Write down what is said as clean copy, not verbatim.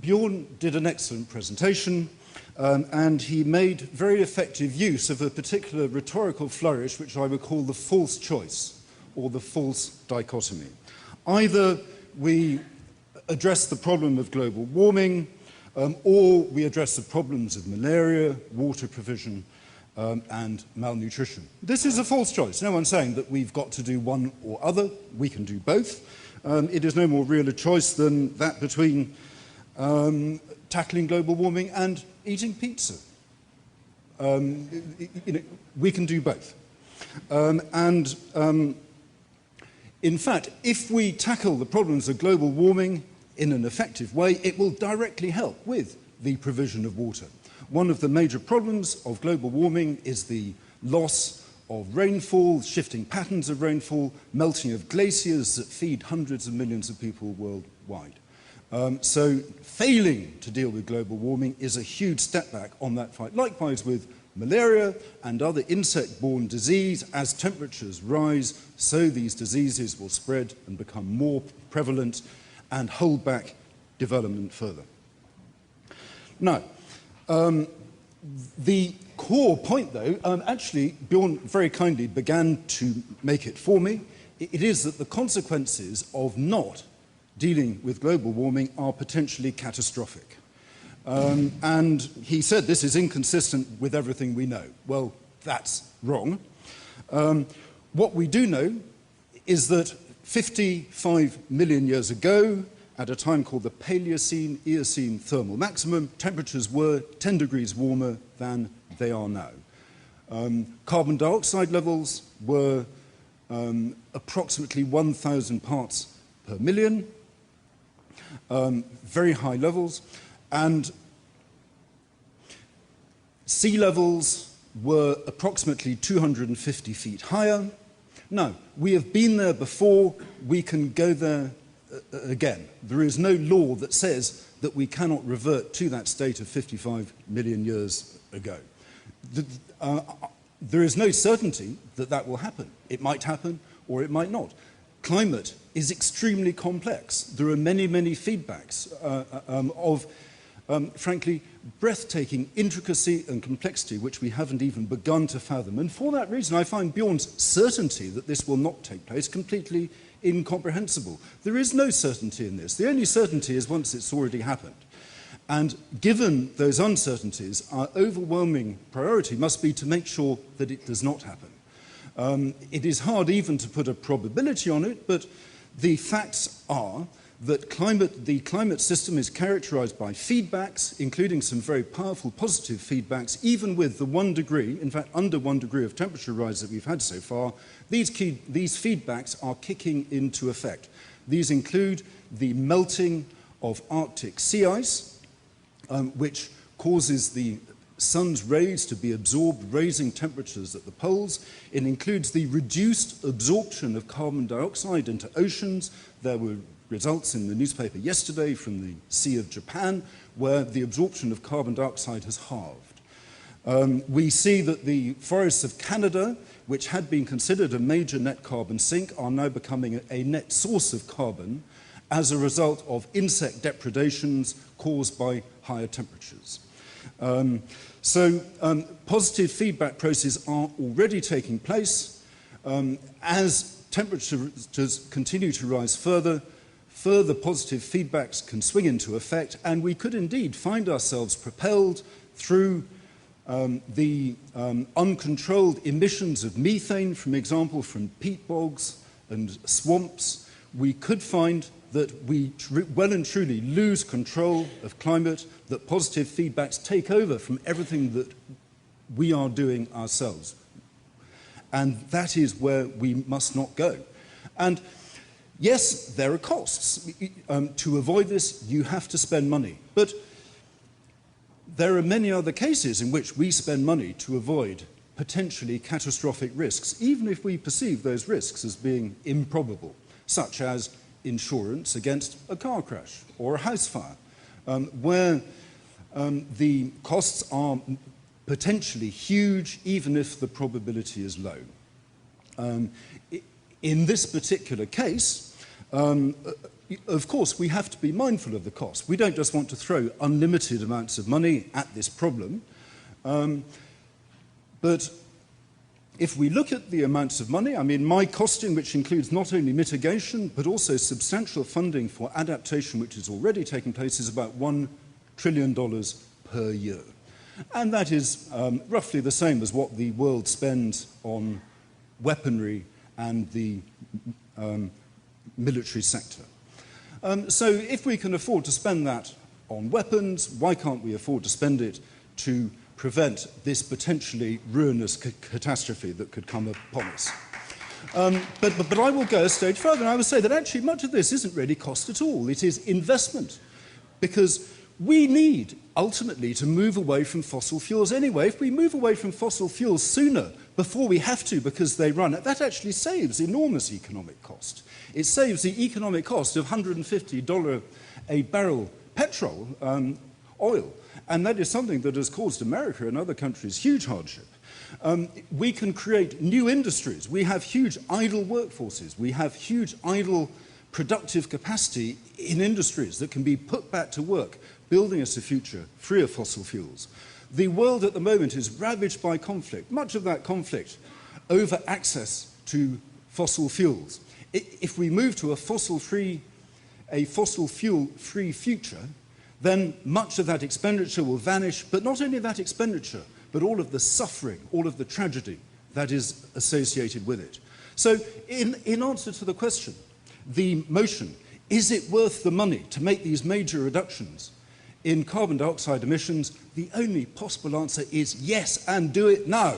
Bjorn did an excellent presentation, and he made very effective use of a particular rhetorical flourish which I would call the false choice, or the false dichotomy. Either we address the problem of global warming, or we address the problems of malaria, water provision, and malnutrition. This is a false choice. No one's saying that we've got to do one or other. We can do both. It is no more real a choice than that between tackling global warming and eating pizza. We can do both. In fact, if we tackle the problems of global warming in an effective way, it will directly help with the provision of water. One of the major problems of global warming is the loss of rainfall, shifting patterns of rainfall, melting of glaciers that feed hundreds of millions of people worldwide. So failing to deal with global warming is a huge step back on that fight. Likewise with malaria and other insect-borne disease, as temperatures rise, so these diseases will spread and become more prevalent and hold back development further. Now, the core point, though, actually, Bjorn very kindly began to make it for me. It is that the consequences of not dealing with global warming are potentially catastrophic. And he said this is inconsistent with everything we know. Well, that's wrong. What we do know is that 55 million years ago, at a time called the Paleocene-Eocene thermal maximum, temperatures were 10 degrees warmer than they are now. Carbon dioxide levels were approximately 1,000 parts per million, very high levels, and sea levels were approximately 250 feet higher. Now, we have been there before, we can go there again. There is no law that says that we cannot revert to that state of 55 million years ago. There is no certainty that that will happen. It might happen or it might not. Climate is extremely complex. There are many, many feedbacks of, frankly, breathtaking intricacy and complexity which we haven't even begun to fathom. And for that reason, I find Bjorn's certainty that this will not take place completely incomprehensible. There is no certainty in this. The only certainty is once it's already happened. And given those uncertainties, our overwhelming priority must be to make sure that it does not happen. It is hard even to put a probability on it, but the facts are that the climate system is characterized by feedbacks, including some very powerful positive feedbacks, even with the 1 degree, in fact under 1 degree of temperature rise that we've had so far. These feedbacks are kicking into effect. These include the melting of Arctic sea ice, which causes the sun's rays to be absorbed, raising temperatures at the poles. It includes the reduced absorption of carbon dioxide into oceans. There were results in the newspaper yesterday from the Sea of Japan, where the absorption of carbon dioxide has halved. We see that the forests of Canada, which had been considered a major net carbon sink, are now becoming a net source of carbon as a result of insect depredations caused by higher temperatures. Positive feedback processes are already taking place. As temperatures continue to rise further positive feedbacks can swing into effect, and we could indeed find ourselves propelled through the uncontrolled emissions of methane, for example, from peat bogs and swamps. We could find that we well and truly lose control of climate, that positive feedbacks take over from everything that we are doing ourselves. And that is where we must not go. And yes, there are costs. To avoid this, you have to spend money. But there are many other cases in which we spend money to avoid potentially catastrophic risks, even if we perceive those risks as being improbable, such as insurance against a car crash or a house fire, where the costs are potentially huge, even if the probability is low. In this particular case, of course, we have to be mindful of the cost. We don't just want to throw unlimited amounts of money at this problem. But if we look at the amounts of money, I mean, my costing, which includes not only mitigation, but also substantial funding for adaptation, which is already taking place, is about $1 trillion per year. And that is roughly the same as what the world spends on weaponry and the military sector. So if we can afford to spend that on weapons, why can't we afford to spend it to prevent this potentially ruinous catastrophe that could come upon us? But I will go a stage further, and I will say that actually much of this isn't really cost at all. It is investment, because we need ultimately to move away from fossil fuels anyway. If we move away from fossil fuels sooner, before we have to because they run, that actually saves enormous economic cost. It saves the economic cost of $150 a barrel petrol, oil, and that is something that has caused America and other countries huge hardship. We can create new industries. We have huge idle workforces. We have huge idle productive capacity in industries that can be put back to work, building us a future free of fossil fuels. The world at the moment is ravaged by conflict, much of that conflict over access to fossil fuels. If we move to a fossil fuel-free future, then much of that expenditure will vanish, but not only that expenditure, but all of the suffering, all of the tragedy that is associated with it. So in answer to the question, the motion, is it worth the money to make these major reductions in carbon dioxide emissions? The only possible answer is yes, and do it now.